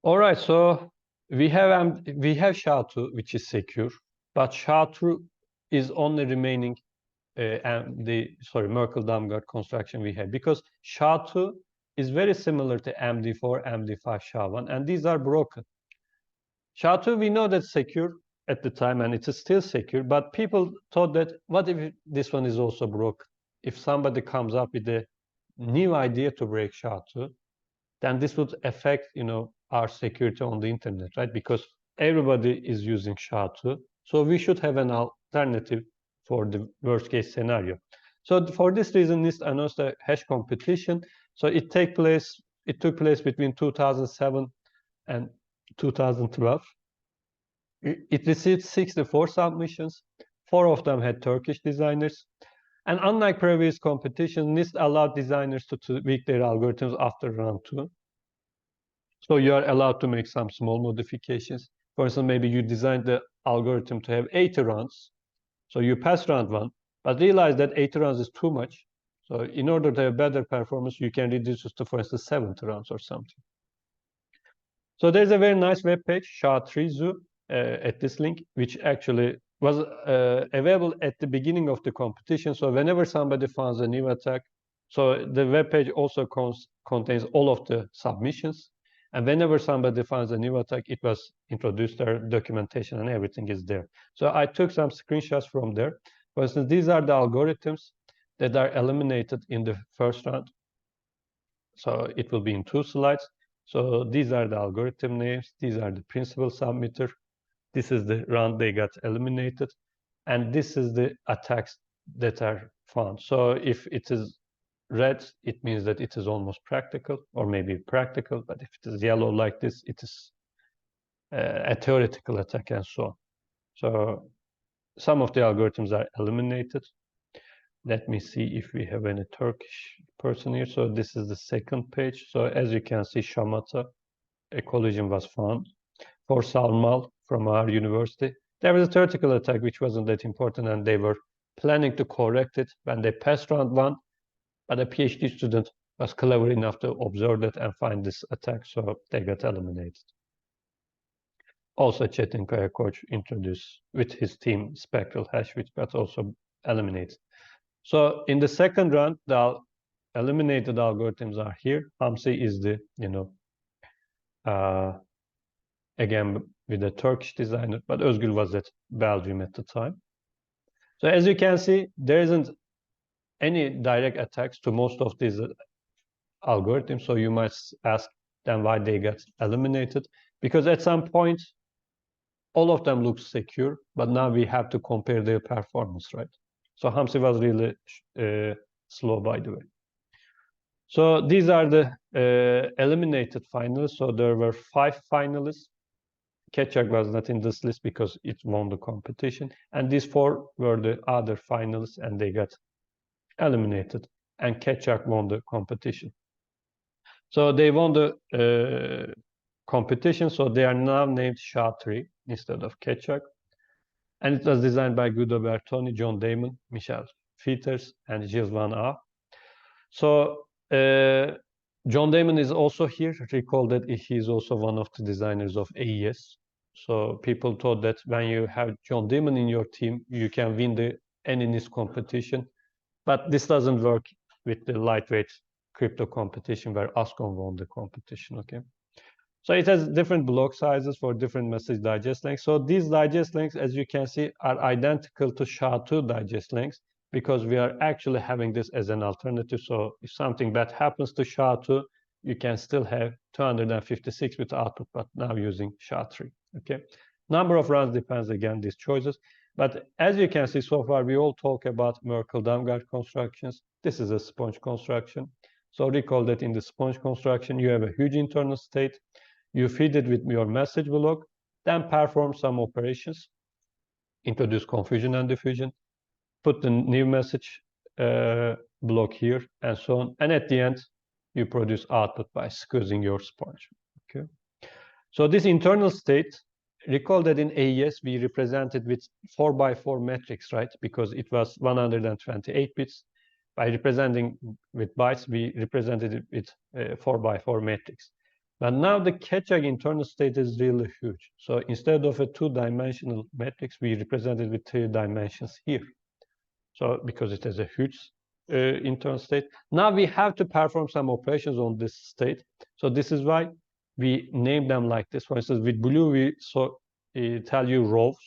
All right, so we have SHA-2, which is secure, but SHA-2 is only remaining Merkle-Damgard construction we have, because SHA-2 is very similar to MD4, MD5, SHA-1, and these are broken. SHA-2, we know that's secure at the time, and it is still secure, but people thought that, what if this one is also broken? If somebody comes up with a new idea to break SHA-2, then this would affect, our security on the internet, right? Because everybody is using SHA-2, so we should have an alternative for the worst case scenario. So for this reason, NIST announced a hash competition. So it took place between 2007 and 2012. It received 64 submissions. 4 of them had Turkish designers. And unlike previous competitions, NIST allowed designers to tweak their algorithms after round 2. So you are allowed to make some small modifications. For instance, maybe you designed the algorithm to have 80 rounds. So you pass round 1, but realize that 80 rounds is too much. So in order to have better performance, you can reduce it to, for instance, 70 rounds or something. So there's a very nice web page, SHA-3 Zoo, at this link, which actually was available at the beginning of the competition. So whenever somebody finds a new attack, so the web page also contains all of the submissions. And whenever somebody finds a new attack, it was introduced there, documentation and everything is there. So I took some screenshots from there. For instance, these are the algorithms that are eliminated in the first round. So it will be in 2 slides. So these are the algorithm names. These are the principal submitter. This is the round they got eliminated. And this is the attacks that are found. So if it is red, it means that it is almost practical, or maybe practical. But if it is yellow like this, it is a theoretical attack and so on. So some of the algorithms are eliminated. Let me see if we have any Turkish person here. So this is the second page. So as you can see, Şamata, a collision was found. For Salmal from our university, there was a theoretical attack which wasn't that important, and they were planning to correct it when they passed round 1. But a PhD student was clever enough to observe that and find this attack, so they got eliminated. Also, Çetin Kayakoç introduced with his team spectral hash, which got also eliminated. So in the second round, the eliminated algorithms are here. Hamsi is the, again, with a Turkish designer, but Özgül was at Belgium at the time. So as you can see, there isn't any direct attacks to most of these algorithms. So you might ask them why they got eliminated. Because at some point, all of them look secure, but now we have to compare their performance, right? So Hamsi was really slow, by the way. So these are the eliminated finalists. So there were 5 finalists. Keçak was not in this list because it won the competition. And these 4 were the other finalists, and they got eliminated. And Keçak won the competition. So they won the competition. So they are now named SHA-3 instead of Keçak. And it was designed by Guido Bertoni, John Damon, Michel Fieters, and Gilles Van A. So John Damon is also here. Recall that he is also one of the designers of AES. So people thought that when you have John Damon in your team, you can win any NIST competition. But this doesn't work with the lightweight crypto competition where Ascom won the competition, okay? So it has different block sizes for different message digest lengths. So these digest lengths, as you can see, are identical to SHA-2 digest lengths, because we are actually having this as an alternative. So if something bad happens to SHA-2, you can still have 256 with output, but now using SHA-3, okay? Number of rounds depends, again, these choices. But as you can see so far, we all talk about Merkle-Damgard constructions. This is a sponge construction. So recall that in the sponge construction, you have a huge internal state. You feed it with your message block, then perform some operations, introduce confusion and diffusion, put the new message block here, and so on. And at the end, you produce output by squeezing your sponge, okay? So this internal state, recall that in AES, we represented with 4x4 matrix, right? Because it was 128 bits. By representing with bytes, we represented it with 4x4 matrix. But now the Ketchak internal state is really huge. So instead of a two-dimensional matrix, we represent it with 3 dimensions here. So because it has a huge internal state, now we have to perform some operations on this state. So this is why we name them like this. For instance, with blue, we tell you rows.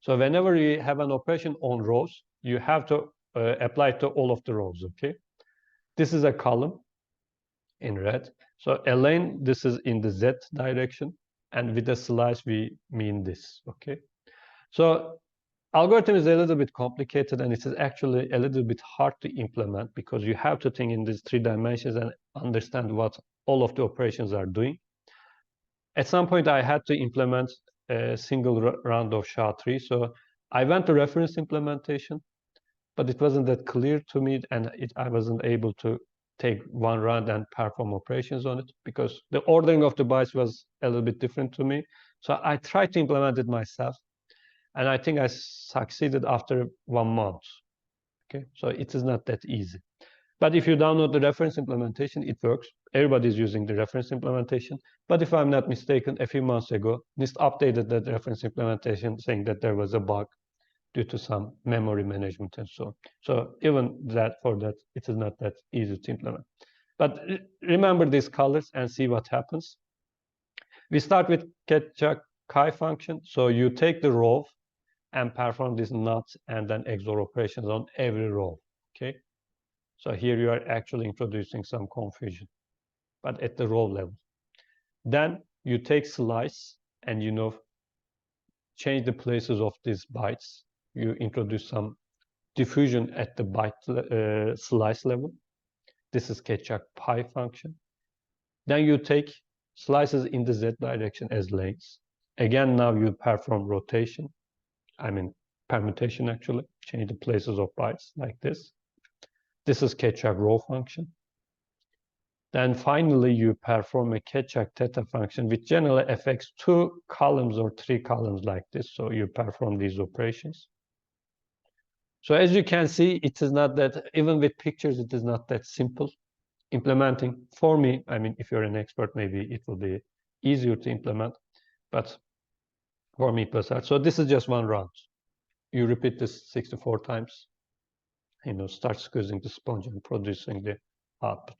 So whenever you have an operation on rows, you have to apply it to all of the rows, okay? This is a column in red. So a lane, this is in the Z direction. And with a slice, we mean this, okay? So algorithm is a little bit complicated, and it is actually a little bit hard to implement because you have to think in these 3 dimensions and understand what all of the operations are doing. At some point, I had to implement a single round of SHA-3. So I went to reference implementation, but it wasn't that clear to me, and I wasn't able to take one round and perform operations on it because the ordering of the bytes was a little bit different to me. So I tried to implement it myself, and I think I succeeded after 1 month. Okay, so it is not that easy. But if you download the reference implementation, it works. Everybody's using the reference implementation. But if I'm not mistaken, a few months ago, NIST updated that reference implementation saying that there was a bug due to some memory management and so on. So even for that, it is not that easy to implement. But remember these colors and see what happens. We start with Ketchak chi function. So you take the row and perform these NOT and then XOR operations on every row, okay? So here you are actually introducing some confusion, but at the row level. Then you take slice and change the places of these bytes. You introduce some diffusion at the byte slice level. This is Ketchak pi function. Then you take slices in the Z direction as lanes. Again, now you perform rotation. Permutation actually. Change the places of bytes like this. This is Ketchak row function. Then finally, you perform a Ketchak theta function, which generally affects 2 columns or 3 columns like this. So you perform these operations. So as you can see, it is not that, even with pictures, it is not that simple. Implementing, for me, if you're an expert, maybe it will be easier to implement. But for me, it was hard. So this is just 1 round. You repeat this 64 times. Start squeezing the sponge and producing the output.